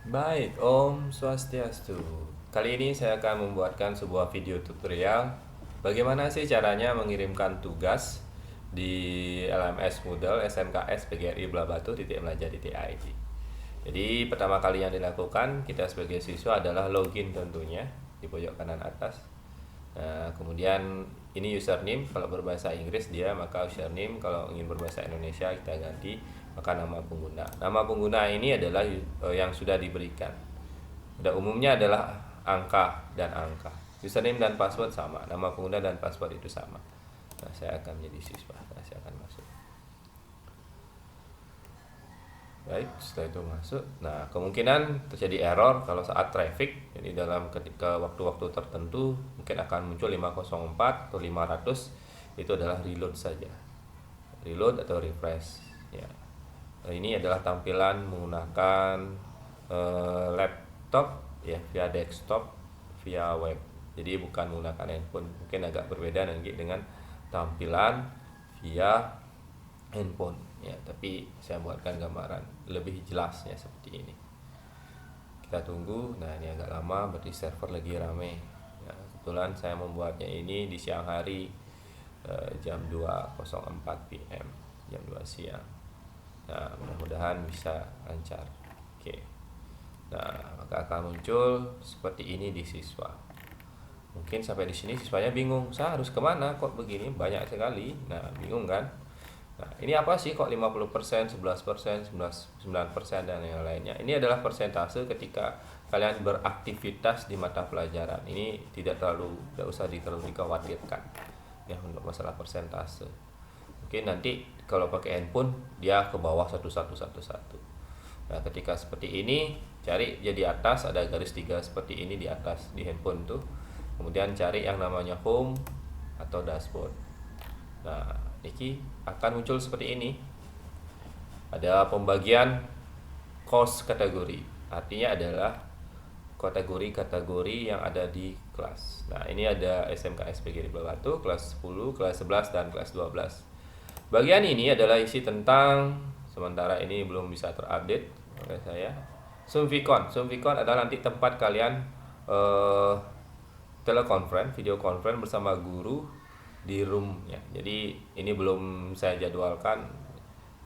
Baik, Om Swastiastu. Kali ini saya akan membuatkan sebuah video tutorial bagaimana sih caranya mengirimkan tugas di LMS Moodle SMKS PGRI Blabatu .belajar.id. Jadi pertama kali yang dilakukan kita sebagai siswa adalah login tentunya di pojok kanan atas. Nah, kemudian ini username kalau berbahasa Inggris dia, maka username kalau ingin berbahasa Indonesia kita ganti maka nama pengguna. Nama pengguna ini adalah yang sudah diberikan. Pada umumnya adalah angka dan angka. Username dan password sama, nama pengguna dan password itu sama. Nah, saya akan menjadi siswa. Nah, saya akan masuk. Baik, setelah itu masuk. Nah, kemungkinan terjadi error kalau saat traffic. Jadi dalam ketika waktu-waktu tertentu mungkin akan muncul 504 atau 500. Itu adalah reload saja. Reload atau refresh. Ya. Ini adalah tampilan menggunakan laptop ya, via desktop, via web. Jadi bukan menggunakan handphone. Mungkin agak berbeda nanti dengan tampilan via handphone ya, tapi saya buatkan gambaran lebih jelasnya seperti ini. Kita tunggu. Nah, ini agak lama berarti server lagi rame ya, kebetulan saya membuatnya ini di siang hari, jam 2.04 PM, jam 2 siang. Nah, mudah-mudahan bisa lancar. Oke. Nah, maka akan muncul seperti ini di siswa. Mungkin sampai di sini siswanya bingung, saya harus kemana kok begini banyak sekali. Nah, bingung kan. Nah, ini apa sih kok 50%, 11%, 9% dan yang lainnya. Ini adalah persentase ketika kalian beraktivitas di mata pelajaran. Ini tidak usah terlalu dikhawatirkan ya untuk masalah persentase. Mungkin nanti kalau pakai handphone dia ke bawah satu. Nah, ketika seperti ini cari jadi atas ada garis 3 seperti ini di atas di handphone tuh. Kemudian cari yang namanya home atau dashboard. Nah, ini akan muncul seperti ini. Ada pembagian course kategori. Artinya adalah kategori-kategori yang ada di kelas. Nah, ini ada SMKS PGRI Blabatu, kelas 10, kelas 11, dan kelas 12. Bagian ini adalah isi tentang, sementara ini belum bisa terupdate oleh saya, Sumvikon. Sumvikon adalah nanti tempat kalian telekonferensi, video conference bersama guru di room ya. Jadi ini belum saya jadwalkan,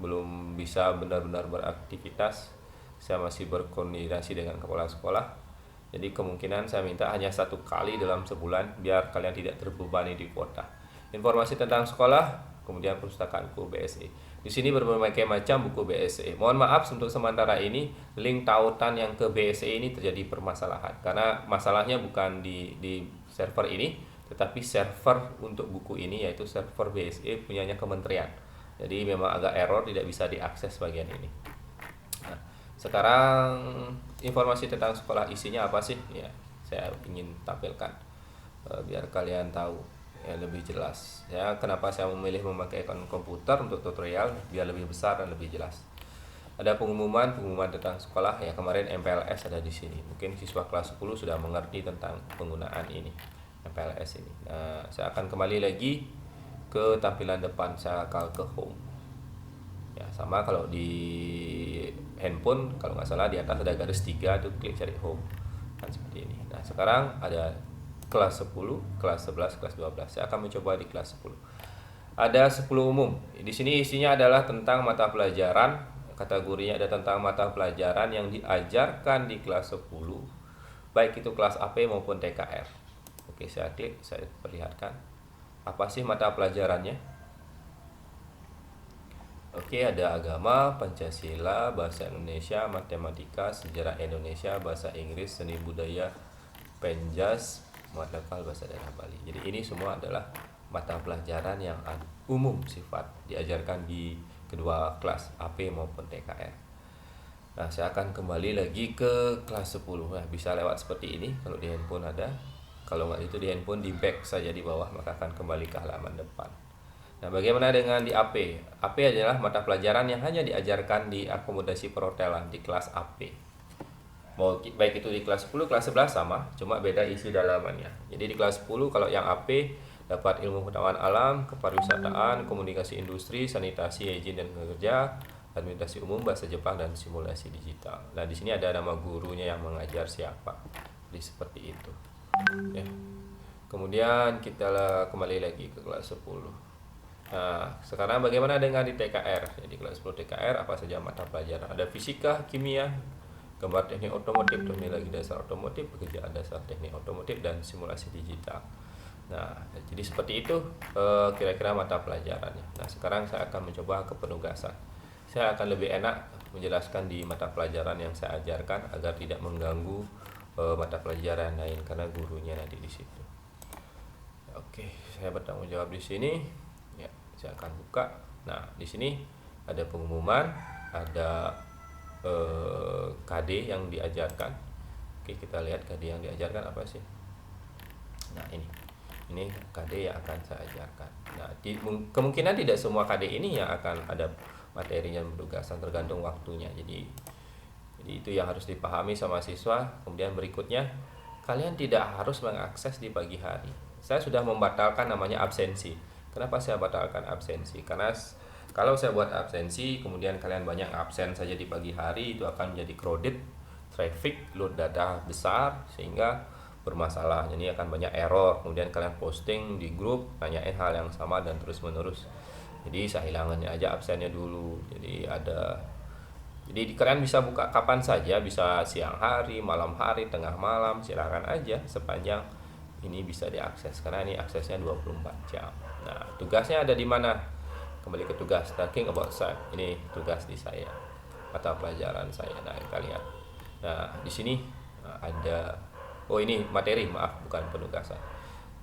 belum bisa benar-benar beraktivitas. Saya masih berkoordinasi dengan kepala sekolah. Jadi kemungkinan saya minta hanya 1 kali dalam sebulan biar kalian tidak terbebani di kuota. Informasi tentang sekolah, kemudian perpustakaan buku BSE. Di sini berbagai macam buku BSE. Mohon maaf untuk sementara ini link tautan yang ke BSE ini terjadi permasalahan karena masalahnya bukan di server ini, tetapi server untuk buku ini yaitu server BSE punyanya kementerian. Jadi memang agak error, tidak bisa diakses bagian ini. Nah, sekarang informasi tentang sekolah isinya apa sih? Ya, saya ingin tampilkan biar kalian tahu ya lebih jelas. Ya, kenapa saya memilih memakai komputer untuk tutorial biar lebih besar dan lebih jelas. Ada pengumuman tentang sekolah ya, kemarin MPLS ada di sini. Mungkin siswa kelas 10 sudah mengerti tentang penggunaan ini, MPLS ini. Nah, saya akan kembali lagi ke tampilan depan, saya akan ke home. Ya, sama kalau di handphone kalau nggak salah di atas ada garis 3 tuh, klik cari home. Kan seperti ini. Nah, sekarang ada kelas 10, kelas 11, kelas 12. Saya akan mencoba di kelas 10. Ada 10 umum. Di sini isinya adalah tentang mata pelajaran. Kategorinya ada tentang mata pelajaran yang diajarkan di kelas 10, baik itu kelas AP maupun TKR. Oke, saya klik, saya perlihatkan. Apa sih mata pelajarannya? Oke, ada agama, Pancasila, bahasa Indonesia, matematika, sejarah Indonesia, bahasa Inggris, seni budaya, Penjas, Madakal, bahasa daerah Bali. Jadi ini semua adalah mata pelajaran yang umum sifat, diajarkan di kedua kelas AP maupun TKR. Nah, saya akan kembali lagi ke kelas 10. Nah, bisa lewat seperti ini kalau di handphone ada. Kalau nggak itu di handphone di back saja di bawah, maka akan kembali ke halaman depan. Nah, bagaimana dengan di AP? AP adalah mata pelajaran yang hanya diajarkan di akomodasi perhotelan di kelas AP. Mau baik itu di kelas 10, kelas 11 sama, cuma beda isi dalamannya. Jadi di kelas 10 kalau yang AP dapat ilmu pengetahuan alam, kepariwisataan, komunikasi industri, sanitasi, izin dan kerja, administrasi umum, bahasa Jepang, dan simulasi digital. Nah, di sini ada nama gurunya yang mengajar siapa. Jadi seperti itu. Ya. Kemudian kita kembali lagi ke kelas 10. Nah, sekarang bagaimana dengan di TKR? Jadi kelas 10 TKR apa saja mata pelajaran? Ada fisika, kimia, gambar teknik otomotif, teknologi dasar otomotif, pekerjaan dasar teknik otomotif, dan simulasi digital. Nah, jadi seperti itu kira-kira mata pelajarannya. Nah, sekarang saya akan mencoba ke penugasan. Saya akan lebih enak menjelaskan di mata pelajaran yang saya ajarkan agar tidak mengganggu mata pelajaran lain karena gurunya nanti di situ. Oke, saya bertanggung jawab di sini. Ya, saya akan buka. Nah, di sini ada pengumuman, ada KD yang diajarkan. Oke, kita lihat KD yang diajarkan apa sih. Nah, ini KD yang akan saya ajarkan. Nah, kemungkinan tidak semua KD ini yang akan ada materinya penugasan, tergantung waktunya. Jadi itu yang harus dipahami sama siswa. Kemudian berikutnya, kalian tidak harus mengakses di pagi hari. Saya sudah membatalkan namanya absensi. Kenapa saya batalkan absensi? Karena kalau saya buat absensi, kemudian kalian banyak absen saja di pagi hari, itu akan menjadi crowded, traffic, load data besar, sehingga bermasalah. Jadi akan banyak error. Kemudian kalian posting di grup, nanyain hal yang sama dan terus menerus. Jadi saya hilangannya aja absennya dulu. Jadi kalian bisa buka kapan saja, bisa siang hari, malam hari, tengah malam, silakan aja sepanjang ini bisa diakses, karena ini aksesnya 24 jam. Nah, tugasnya ada di mana? Kembali ke tugas, talking about site. Ini tugas di saya, mata pelajaran saya. Nah, kita lihat. Nah, di sini ada, ini materi, maaf, bukan penugasan.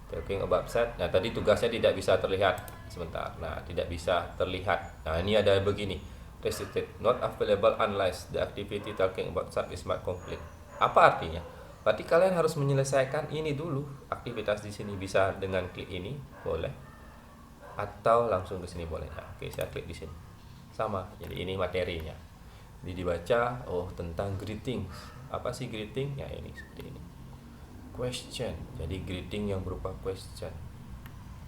Talking about site. Nah, tadi tugasnya tidak bisa terlihat. Sebentar. Nah, tidak bisa terlihat. Nah, ini ada begini. Restricted, not available unless the activity talking about site is marked complete. Apa artinya? Berarti kalian harus menyelesaikan ini dulu. Aktivitas di sini bisa dengan klik ini, boleh. Atau langsung ke sini boleh. Nah, oke, saya klik di sini. Sama. Jadi ini materinya. Jadi dibaca, tentang greetings. Apa sih greeting? Ya ini seperti ini. Question. Jadi greeting yang berupa question.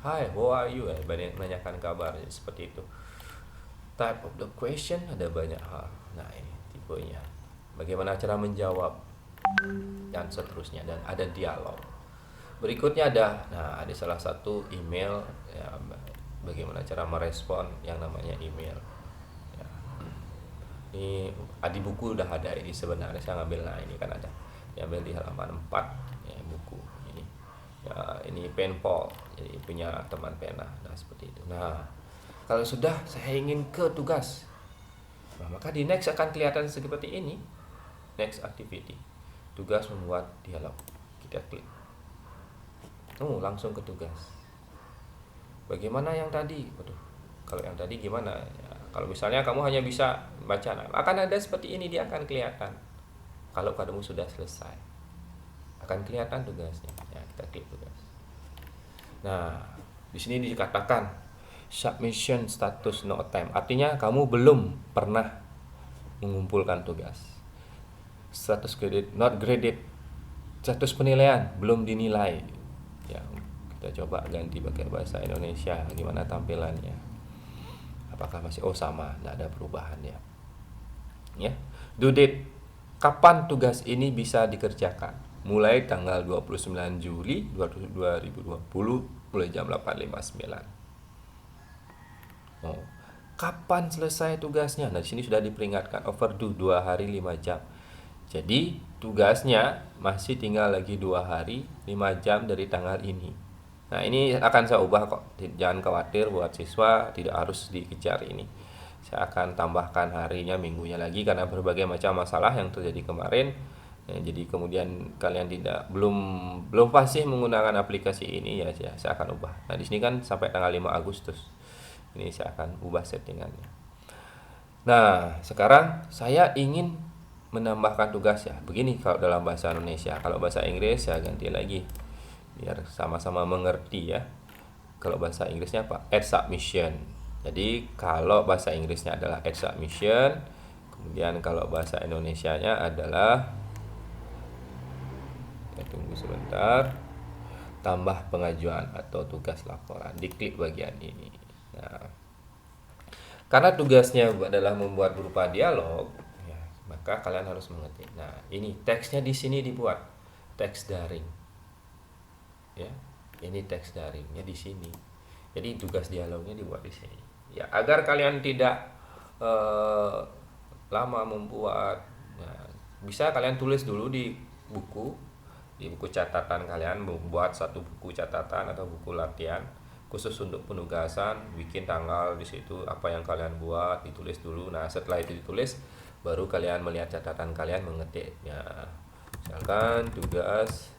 Hi, how are you? Banyak menanyakan kabar, seperti itu. Type of the question, ada banyak hal. Nah, ini tipenya. Bagaimana cara menjawab? Dan seterusnya, dan ada dialog. Berikutnya ada salah satu email, ya, bagaimana cara merespon yang namanya email. Ya. Ini di buku udah ada ini sebenarnya, saya ngambil, ini kan ada. Diambil di halaman 4 ya, buku ini. Ya, ini penpal, jadi punya teman pena. Nah, seperti itu. Nah, kalau sudah saya ingin ke tugas, maka di next akan kelihatan seperti ini. Next activity. Tugas membuat dialog. Kita klik. Langsung ke tugas. Bagaimana yang tadi? Kalau yang tadi gimana? Ya, kalau misalnya kamu hanya bisa baca, akan ada seperti ini, dia akan kelihatan. Kalau kamu sudah selesai, akan kelihatan tugasnya. Ya, kita klik tugas. Nah, di sini dikatakan submission status no time. Artinya kamu belum pernah mengumpulkan tugas. Status credit not graded, status penilaian belum dinilai. Ya, kita coba ganti pakai bahasa Indonesia, gimana tampilannya, apakah masih sama, tidak ada perubahan ya. Due date, kapan tugas ini bisa dikerjakan? Mulai tanggal 29 Juli 2020 mulai jam 8.59. Kapan selesai tugasnya? Nah, di sini sudah diperingatkan overdue 2 hari 5 jam. Jadi tugasnya masih tinggal lagi 2 hari 5 jam dari tanggal ini. Nah, ini akan saya ubah kok. Jangan khawatir buat siswa, tidak harus dikejar ini. Saya akan tambahkan harinya, minggunya lagi, karena berbagai macam masalah yang terjadi kemarin. Ya, jadi kemudian kalian belum pasti menggunakan aplikasi ini, ya saya akan ubah. Nah, di sini kan sampai tanggal 5 Agustus. Ini saya akan ubah settingannya. Nah, sekarang saya ingin menambahkan tugas ya. Begini kalau dalam bahasa Indonesia. Kalau bahasa Inggris saya ganti lagi biar sama-sama mengerti ya. Kalau bahasa Inggrisnya apa? Add submission. Jadi kalau bahasa Inggrisnya adalah add submission, kemudian kalau bahasa Indonesianya adalah, kita tunggu sebentar, tambah pengajuan atau tugas laporan. Diklik bagian ini. Nah, karena tugasnya adalah membuat berupa dialog, ya, maka kalian harus mengetik. Nah, ini teksnya di sini dibuat teks daring, ya. Ini teks daringnya di sini. Jadi tugas dialognya dibuat di sini. Ya, agar kalian tidak lama membuat. Nah, bisa kalian tulis dulu di buku catatan kalian, membuat satu buku catatan atau buku latihan khusus untuk penugasan, bikin tanggal di situ apa yang kalian buat, ditulis dulu. Nah, setelah itu ditulis, baru kalian melihat catatan kalian mengetiknya. Misalkan tugas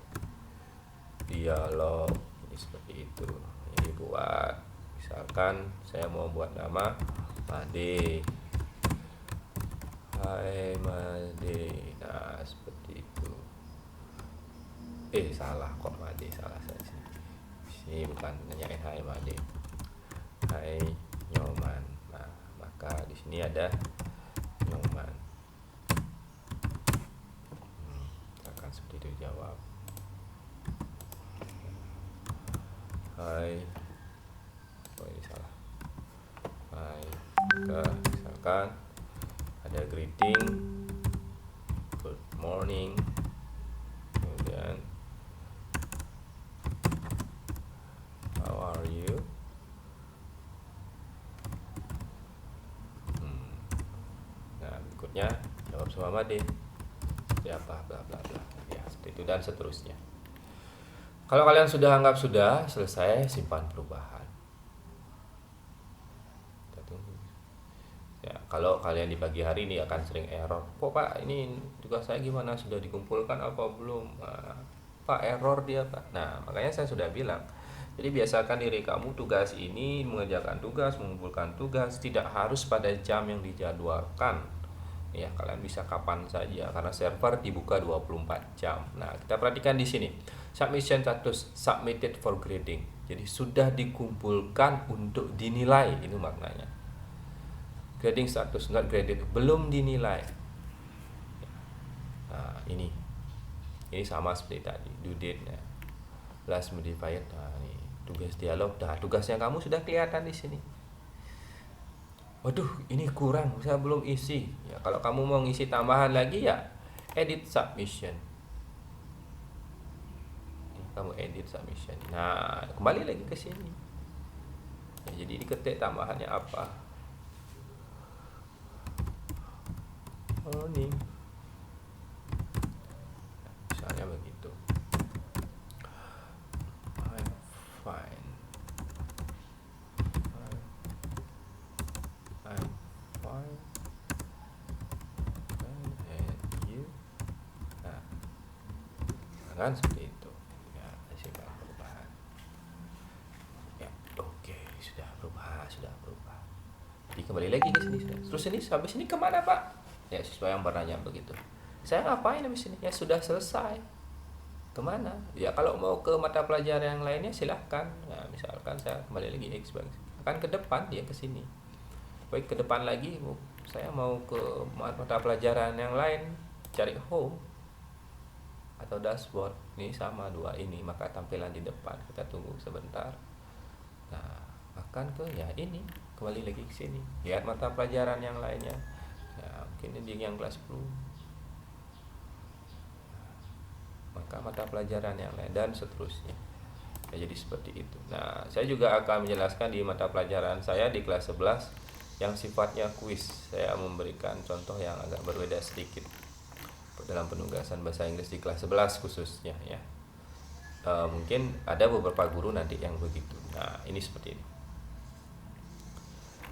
dialog ini seperti itu. Ini buat, misalkan saya mau buat nama Made. Hai Made. Nah, seperti itu. Salah kok Made, salah saya. Ini bukan nanyain hai Made. Hai Nyoman. Nah, maka di sini ada Nyoman. Akan seperti itu jawab. Hai. Oh, ini salah. Hai. Maka misalkan ada greeting, good morning, kemudian how are you. Nah, berikutnya jawab sama Made. Siapa bla bla bla. Ya, seperti itu dan seterusnya. Kalau kalian sudah anggap sudah selesai, simpan perubahan. Kita tunggu. Ya, kalau kalian di pagi hari ini akan sering error. Kok Pak, ini tugas saya gimana? Sudah dikumpulkan apa belum? Nah, Pak, error dia Pak. Nah, makanya saya sudah bilang. Jadi biasakan diri kamu tugas ini, mengerjakan tugas, mengumpulkan tugas, tidak harus pada jam yang dijadwalkan. Ya, kalian bisa kapan saja karena server dibuka 24 jam. Nah, kita perhatikan di sini. Submission status submitted for grading. Jadi sudah dikumpulkan untuk dinilai, itu maknanya. Grading status not graded, belum dinilai. Nah, ini sama seperti tadi, due date-nya. Last modified. Nah, ini tugas dialog. Nah, tugasnya kamu sudah kelihatan di sini. Waduh, ini kurang, saya belum isi. Ya, kalau kamu mau ngisi tambahan lagi ya edit submission. Kamu edit submission. Nah, kembali lagi ke sini. Ya, jadi diketik tambahannya apa? Morning. Misalnya begitu. I'm fine. I'm fine. And you? Nah, kan seperti itu. Ya, simpan perubahan. Ya, oke, sudah berubah. Jadi kembali lagi ke sini. Terus ini habis ini kemana Pak? Ya, siswa yang bertanya begitu. Saya ngapain habis ini? Ya sudah selesai. Kemana? Ya kalau mau ke mata pelajaran yang lainnya silahkan. Nah, misalkan saya kembali lagi X akan ke depan, dia ke sini. Baik, ke depan lagi, saya mau ke mata pelajaran yang lain, cari home atau dashboard. Ini sama dua ini, maka tampilan di depan. Kita tunggu sebentar. Nah, akan ke ya ini, kembali lagi ke sini. Lihat mata pelajaran yang lainnya. Ya, mungkin ini yang kelas 10. Maka mata pelajaran yang lain dan seterusnya. Ya, jadi seperti itu. Nah, saya juga akan menjelaskan di mata pelajaran saya di kelas 11 yang sifatnya kuis. Saya memberikan contoh yang agak berbeda sedikit dalam penugasan bahasa Inggris di kelas 11 khususnya ya. Mungkin ada beberapa guru nanti yang begitu. Nah, ini seperti ini.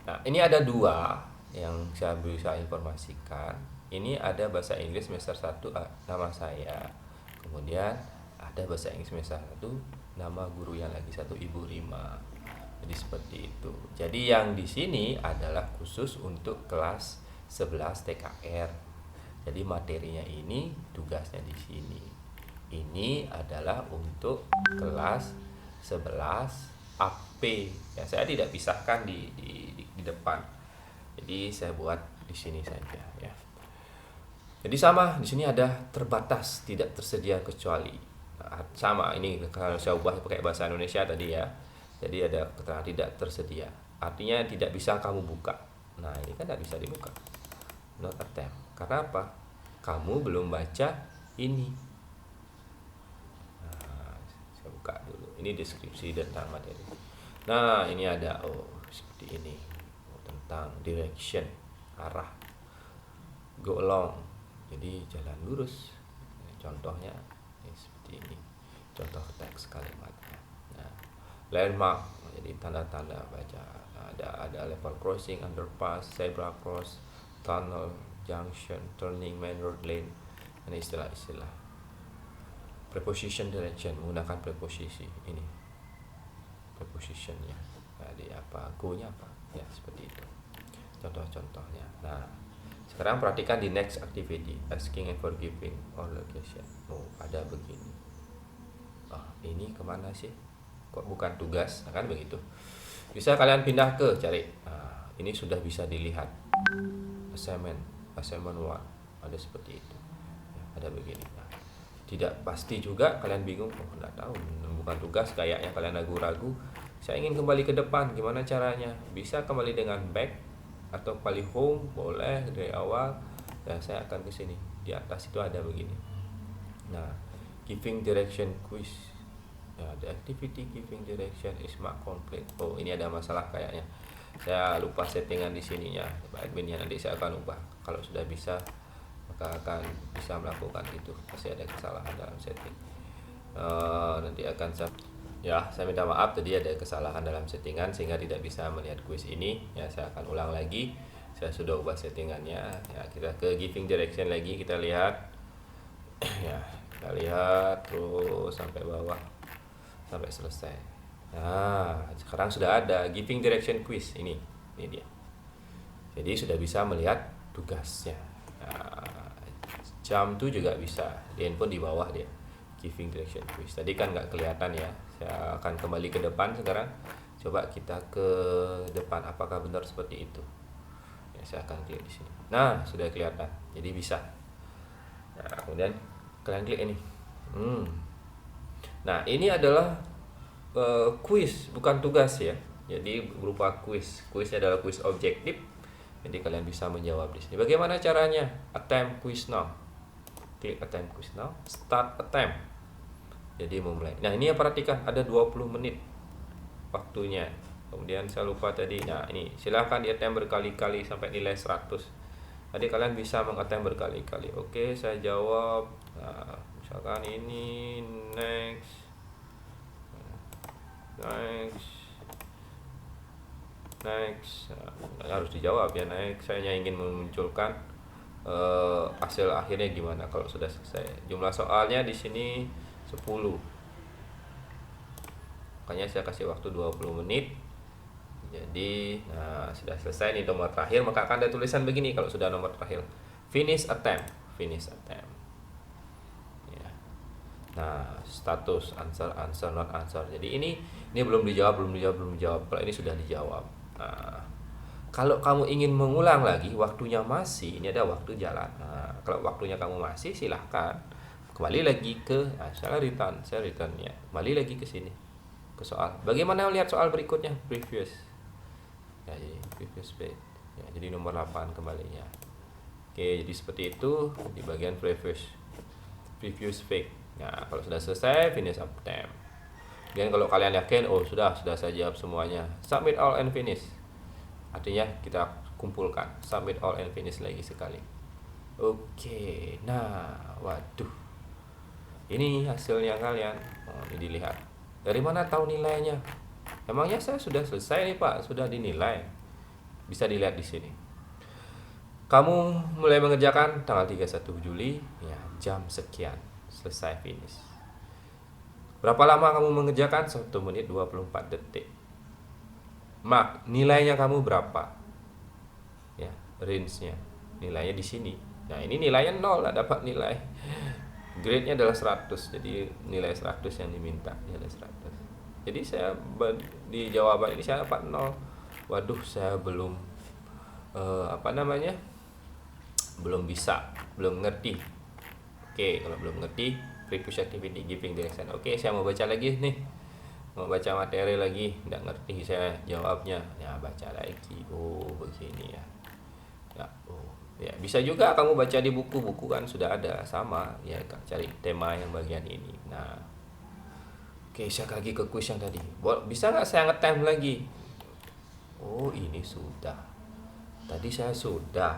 Nah, ini ada dua yang saya bisa informasikan. Ini ada bahasa Inggris semester 1 nama saya. Kemudian ada bahasa Inggris semester 1 nama guru yang lagi satu Ibu Rima. Jadi seperti itu. Jadi yang di sini adalah khusus untuk kelas 11 TKR. Jadi materinya ini, tugasnya di sini. Ini adalah untuk kelas 11 AP. Ya, saya tidak pisahkan di depan. Jadi saya buat di sini saja ya. Jadi sama, di sini ada terbatas, tidak tersedia kecuali. Nah, sama ini kalau saya ubah pakai bahasa Indonesia tadi ya. Jadi ada keterangan tidak tersedia. Artinya tidak bisa kamu buka. Nah ini kan tidak bisa dibuka, not attempt. Karena apa? Kamu belum baca ini. Nah, saya buka dulu. Ini deskripsi tentang materi. Nah ini ada seperti ini, tentang direction, arah, go along, jadi jalan lurus. Contohnya seperti ini, contoh teks kalimatnya. Nah, landmark, jadi tanda-tanda baca. Ada level crossing, underpass, zebra cross, tunnel, junction, turning, main road, lane. Ini istilah-istilah. Preposition, direction, menggunakan preposisi ini, prepositionnya. Jadi apa, go-nya apa, ya seperti itu contoh-contohnya. Nah sekarang perhatikan di next activity, asking and forgiving or location. Ada begini. Ini kemana sih, kok bukan tugas? Nah, kan begitu. Bisa kalian pindah ke cari. Ini sudah bisa dilihat, assignment 1, ada seperti itu ya, ada begini. Tidak pasti juga, kalian bingung, enggak tahu, bukan tugas, kayaknya kalian ragu-ragu. Saya ingin kembali ke depan, gimana caranya? Bisa kembali dengan back atau kembali home, boleh dari awal. Dan saya akan ke sini. Di atas itu ada begini. Nah, giving direction quiz. Ya, the activity giving direction is marked complete. Ini ada masalah kayaknya. Saya lupa settingan di sininya. Adminnya nanti saya akan ubah. Kalau sudah bisa, maka akan bisa melakukan itu. Pasti ada kesalahan dalam setting. Nanti akan saya minta maaf tadi ada kesalahan dalam settingan sehingga tidak bisa melihat quiz ini. Ya, saya akan ulang lagi. Saya sudah ubah settingannya. Ya, kita ke giving direction lagi, kita lihat. Ya, kita lihat terus sampai bawah sampai selesai. Nah, sekarang sudah ada giving direction quiz ini dia. Jadi sudah bisa melihat tugasnya. Nah, jam tuh juga bisa. Di handphone di bawah dia. Giving direction quiz. Tadi kan nggak kelihatan ya. Saya akan kembali ke depan sekarang. Coba kita ke depan. Apakah benar seperti itu? Ya, saya akan klik di sini. Nah, sudah kelihatan. Jadi bisa. Nah, kemudian kalian klik ini. Nah, ini adalah quiz, bukan tugas ya. Jadi berupa quiz. Quiznya adalah quiz objektif. Jadi kalian bisa menjawab di sini. Bagaimana caranya? Attempt quiz now. Klik attempt quiz now. Start attempt. Jadi memulai. Nah, ini ya, perhatikan ada 20 menit waktunya. Kemudian saya lupa tadi. Nah, ini silahkan di attempt berkali-kali sampai nilai 100. Tadi kalian bisa mengattempt berkali-kali. Oke, saya jawab. Nah, misalkan ini next. Nah, harus dijawab ya, next. Saya ingin memunculkan hasil akhirnya gimana kalau sudah selesai. Jumlah soalnya di sini 10. Makanya saya kasih waktu 20 menit. Jadi, sudah selesai nih nomor terakhir, maka akan ada tulisan begini kalau sudah nomor terakhir. Finish attempt. Ya. Nah, status answer not answer. Jadi ini belum dijawab. Kalau ini sudah dijawab. Nah, kalau kamu ingin mengulang lagi, waktunya masih, ini ada waktu jalan. Nah, kalau waktunya kamu masih, silahkan kembali lagi ke saya return ya. Kembali lagi ke sini ke soal. Bagaimana melihat soal berikutnya? Previous. Ya, jadi previous page. Ya, jadi nomor 8 kembalinya. Oke, jadi seperti itu di bagian previous page. Nah, kalau sudah selesai, finish attempt. Dan kalau kalian yakin, sudah saya jawab semuanya, submit all and finish. Artinya kita kumpulkan, submit all and finish lagi sekali. Oke, nah, waduh. Ini hasilnya kalian. Ini dilihat. Dari mana tahu nilainya? Emangnya saya sudah selesai nih Pak, sudah dinilai. Bisa dilihat di sini. Kamu mulai mengerjakan tanggal 31 Juli, ya, jam sekian, selesai finish. Berapa lama kamu mengerjakan? 1 menit 24 detik. Mak, nilainya kamu berapa? Ya, range-nya. Nilainya di sini. Nah, ini nilainya 0, tidak dapat nilai. Grade-nya adalah 100, jadi nilai 100 yang diminta, nilai 100. Jadi saya di jawaban ini saya dapat 0. Waduh, saya belum belum bisa, belum ngerti. Oke, kalau belum ngerti, previous activity giving direction. Oke, saya mau baca lagi nih. mau baca materi lagi nggak ngerti saya jawabnya, ya baca lagi, oh begini ya. Ya, oh, ya bisa juga kamu baca di buku-buku kan sudah ada sama ya, cari tema yang bagian ini. Nah, oke, saya lagi ke kuis yang tadi. Bisa nggak saya ngetem lagi? Oh, ini sudah. Tadi saya sudah.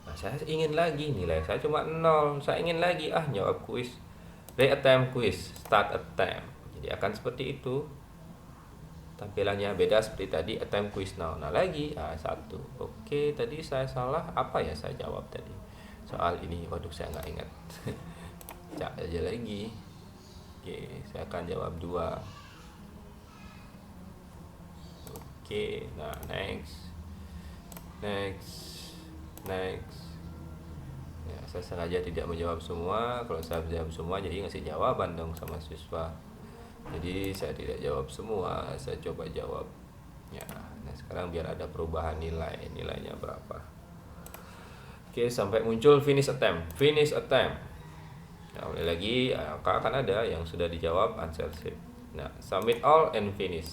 Nah, saya ingin lagi, nilai saya cuma 0. Saya ingin lagi, jawab kuis. Re-attempt kuis, start attempt. Jadi akan seperti itu. Tampilannya beda seperti tadi, attempt quiz now. Nah lagi, 1. Oke, tadi saya salah, apa ya saya jawab tadi? Soal ini, waduh saya nggak ingat. Cak aja lagi. Oke, saya akan jawab 2. Oke, nah next. Ya, saya sengaja tidak menjawab semua. Kalau saya menjawab semua, jadi ngasih jawaban dong sama siswa. Jadi saya tidak jawab semua, saya coba jawab ya. Nah sekarang biar ada perubahan nilainya berapa. Oke, sampai muncul finish attempt. Nah mulai lagi akan ada yang sudah dijawab answer sheet. Nah submit all and finish.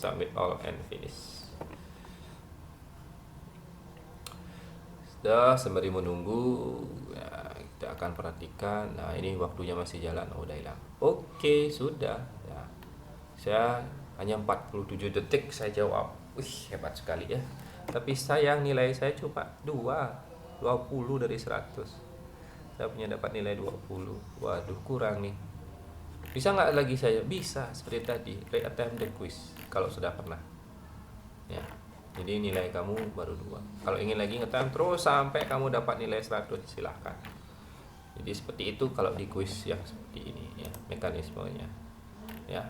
Sudah, sembari menunggu ya, kita akan perhatikan. Nah ini waktunya masih jalan. Udah hilang. Oke, sudah ya. Saya hanya 47 detik saya jawab. Wih, hebat sekali ya. Tapi sayang nilai saya cuma 20 dari 100. Saya punya dapat nilai 20. Waduh, kurang nih. Bisa nggak lagi saya? Bisa, seperti tadi. Re-attempt the quiz kalau sudah pernah. Ya. Jadi nilai kamu baru 2. Kalau ingin lagi ngetem terus sampai kamu dapat nilai 100, silahkan. Jadi seperti itu kalau di quiz yang seperti ini ya, mekanismenya. Ya,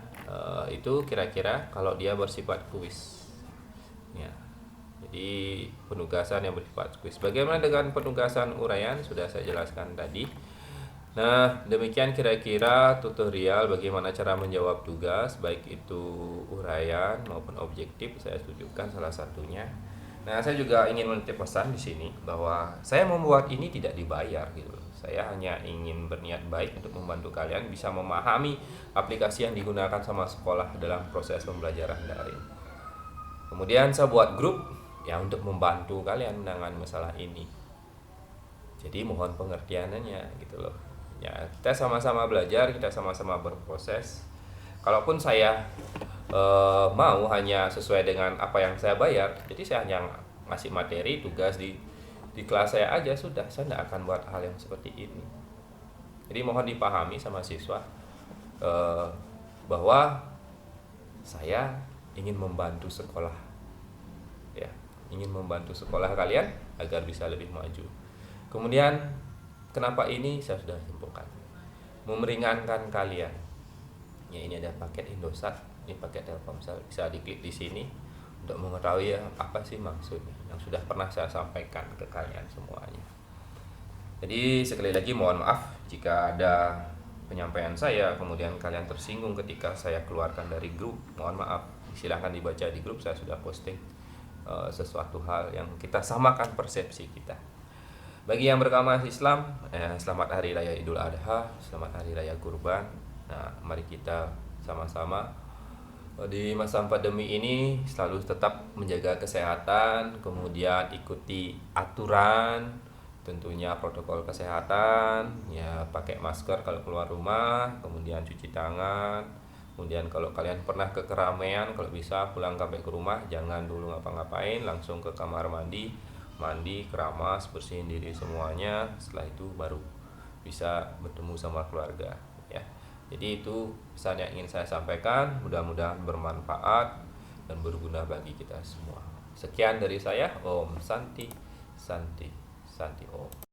itu kira-kira kalau dia bersifat kuis ya. Jadi penugasan yang bersifat kuis. Bagaimana dengan penugasan uraian sudah saya jelaskan tadi. Nah demikian kira-kira tutorial bagaimana cara menjawab tugas, baik itu uraian maupun objektif. Saya tunjukkan salah satunya. Nah saya juga ingin menitip pesan di sini bahwa saya membuat ini tidak dibayar gitu. Saya hanya ingin berniat baik untuk membantu kalian bisa memahami aplikasi yang digunakan sama sekolah dalam proses pembelajaran daring. Kemudian saya buat grup ya untuk membantu kalian menangani masalah ini. Jadi mohon pengertiannya gitu loh. Ya, kita sama-sama belajar, kita sama-sama berproses. Kalaupun saya mau hanya sesuai dengan apa yang saya bayar, jadi saya hanya ngasih materi, tugas di kelas saya aja sudah, saya tidak akan buat hal yang seperti ini. Jadi mohon dipahami sama siswa bahwa saya ingin membantu sekolah ya, ingin membantu sekolah kalian agar bisa lebih maju. Kemudian kenapa ini saya sudah simpulkan, memeringankan kalian ya. Ini ada paket Indosat, ini paket Telkomsel, bisa diklik di sini untuk mengetahui ya, apa sih maksudnya yang sudah pernah saya sampaikan ke kalian semuanya. Jadi sekali lagi mohon maaf jika ada penyampaian saya kemudian kalian tersinggung ketika saya keluarkan dari grup. Mohon maaf, silahkan dibaca di grup, saya sudah posting sesuatu hal yang kita samakan persepsi kita. Bagi yang beragama Islam, selamat Hari Raya Idul Adha, selamat Hari Raya Kurban. Nah mari kita sama-sama di masa pandemi ini selalu tetap menjaga kesehatan, kemudian ikuti aturan, tentunya protokol kesehatan, ya pakai masker kalau keluar rumah, kemudian cuci tangan, kemudian kalau kalian pernah ke keramaian, kalau bisa pulang sampai ke rumah jangan dulu ngapa-ngapain, langsung ke kamar mandi, keramas, bersihin diri semuanya, setelah itu baru bisa bertemu sama keluarga ya. Jadi itu pesan yang ingin saya sampaikan, mudah-mudahan bermanfaat dan berguna bagi kita semua. Sekian dari saya, Om Santi Om.